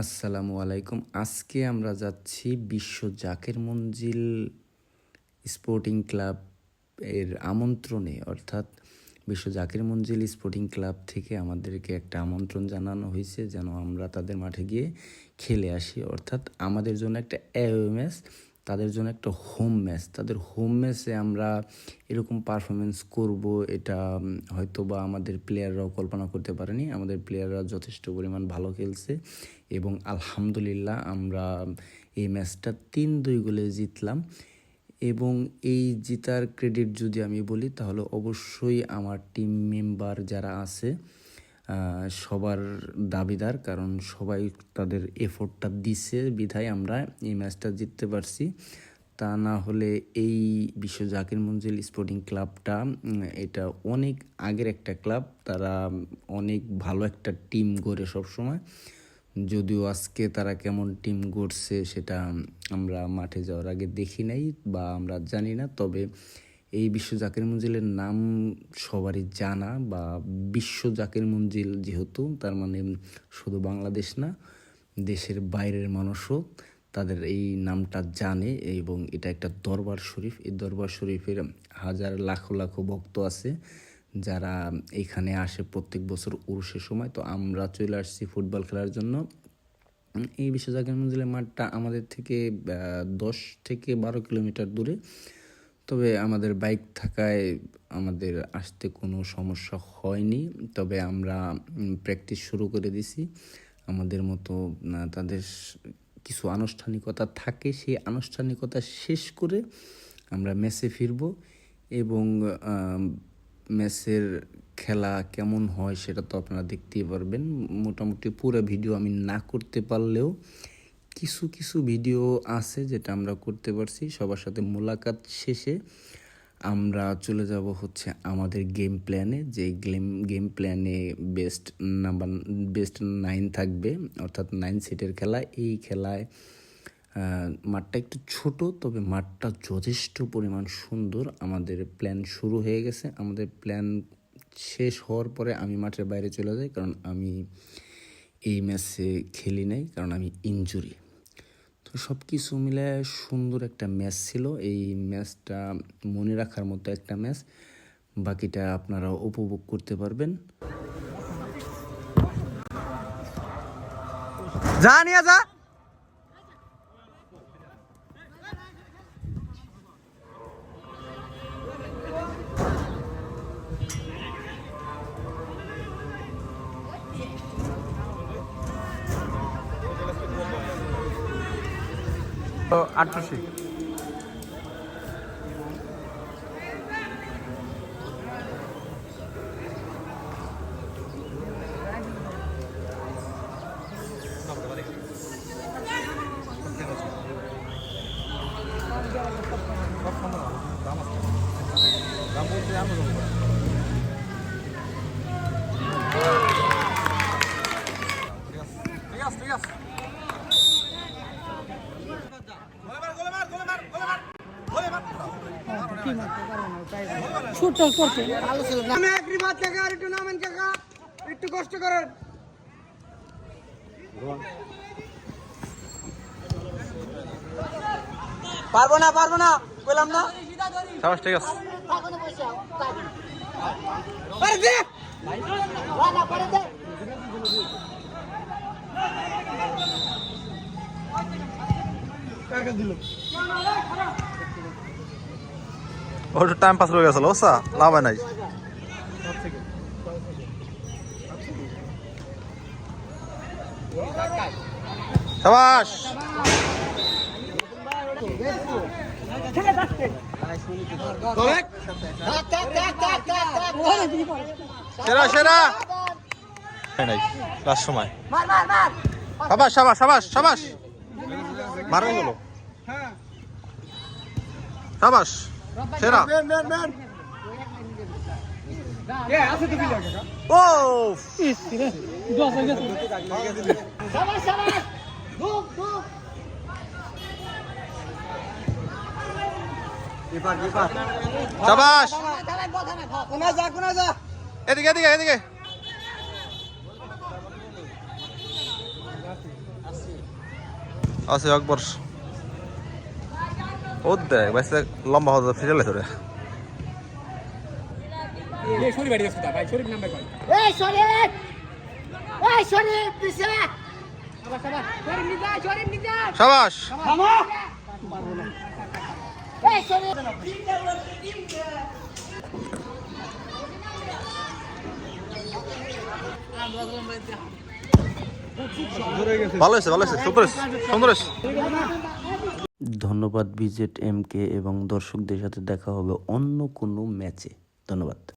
আসসালামু আলাইকুম। আজকে আমরা যাচ্ছি বিশ্ব জাকের মঞ্জিল স্পোর্টিং ক্লাব এর আমন্ত্রণে, অর্থাৎ বিশ্ব জাকের মঞ্জিল স্পোর্টিং ক্লাব থেকে আমাদেরকে একটা আমন্ত্রণ জানানো হয়েছে যেন আমরা তাদের মাঠে গিয়ে খেলে আসি। অর্থাৎ আমাদের জন্য একটা অ্যাওয়ে ম্যাচ, তাদের জন্য একটা হোম ম্যাচ। তাদের হোম ম্যাচে আমরা এরকম পারফরমেন্স করব এটা হয়তো বা আমাদের প্লেয়াররাও কল্পনা করতে পারেনি। আমাদের প্লেয়াররা যথেষ্ট পরিমাণ ভালো খেলছে এবং আলহামদুলিল্লাহ আমরা এই ম্যাচটা 3-2 গোলে জিতলাম। এবং এই জিতার ক্রেডিট যদি আমি বলি তাহলে অবশ্যই আমার টিম মেম্বার যারা আছে সবার দাবিদার, কারণ সবাই তাদের এফোর্টটা দিছে বিধায় আমরা এই ম্যাচটা জিততে পারছি। তা না হলে এই বিশ্ব জাকির মঞ্জিল স্পোর্টিং ক্লাবটা এটা অনেক আগের একটা ক্লাব, তারা অনেক ভালো একটা টিম গড়ে সবসময়। যদিও আজকে তারা কেমন টিম গড়ছে সেটা আমরা মাঠে যাওয়ার আগে দেখি নাই বা আমরা জানি না, তবে এই বিশ্ব জাকির মঞ্জিলের নাম সবারই জানা, বা বিশ্ব জাকির মঞ্জিল যেহেতু তার মানে শুধু বাংলাদেশ না, দেশের বাইরের মানুষও তাদের এই নামটা জানে। এবং এটা একটা দরবার শরীফ, এই দরবার শরীফের হাজার লাখো লাখো ভক্ত আছে যারা এখানে আসে প্রত্যেক বছর উরুসের সময়। তো আমরা চলে আসছি ফুটবল খেলার জন্য। এই বিশ্ব জাকির মঞ্জিলের মাঠটা আমাদের থেকে 10 থেকে 12 কিলোমিটার দূরে, তবে আমাদের বাইক থাকায় আমাদের আসতে কোনো সমস্যা হয়নি। তবে আমরা প্র্যাকটিস শুরু করে দিছি। আমাদের মতো তাদের কিছু আনুষ্ঠানিকতা থাকে, সেই আনুষ্ঠানিকতা শেষ করে আমরা ম্যাচে ফিরব। এবং ম্যাচের খেলা কেমন হয় সেটা তো আপনারা দেখতেই পারবেন। মোটামুটি পুরো ভিডিও আমি না করতে পারলেও কিছু কিছু ভিডিও আছে যেটা আমরা করতে পারছি। সবার সাথে মোলাকাত শেষে আমরা চলে যাব হচ্ছে আমাদের গেম প্ল্যানে, যে গেম প্ল্যানে বেস্ট 9 থাকবে, অর্থাৎ 9 সিটের খেলা। এই খেলায় মাঠটা একটু ছোট, তবে মাঠটা যথেষ্ট পরিমাণ সুন্দর। আমাদের প্ল্যান শুরু হয়ে গেছে। আমাদের প্ল্যান শেষ হওয়ার পরে আমি মাঠের বাইরে চলে যাই, কারণ আমি এই ম্যাচে খেলি নাই, কারণ আমি ইনজুরি। তো সব কিছু মিলে সুন্দর একটা ম্যাচ ছিল। এই ম্যাচটা মনে রাখার মতো একটা ম্যাচ। বাকিটা আপনারা উপভোগ করতে পারবেন। যা নিয়ে যা। তো 88 ঠিক আছে। একটু কষ্ট করেন। পারবো না বললাম না। ঠিক আছে। ওটা টাইম পাস হয়ে গেছিল, ওসা লাভ নাই। শাবাশ। সেরা সেরা নাই লাস্ট সময়। শাবাশ শাবাশ শাবাশ শাবাশ, মারা গেল। শাবাশ সেরা। ও শাবাশ। এদিকে এদিকে এদিকে আছে একবার ও দেখ বাইসে লম্বা হতে ফিরে ধরে সাবাস ভালো হয়েছে সুন্দর সুন্দর। ধন্যবাদ ভিজেট এমকে এবং দর্শকদের সাথে দেখা হবে অন্য কোনো ম্যাচে। ধন্যবাদ।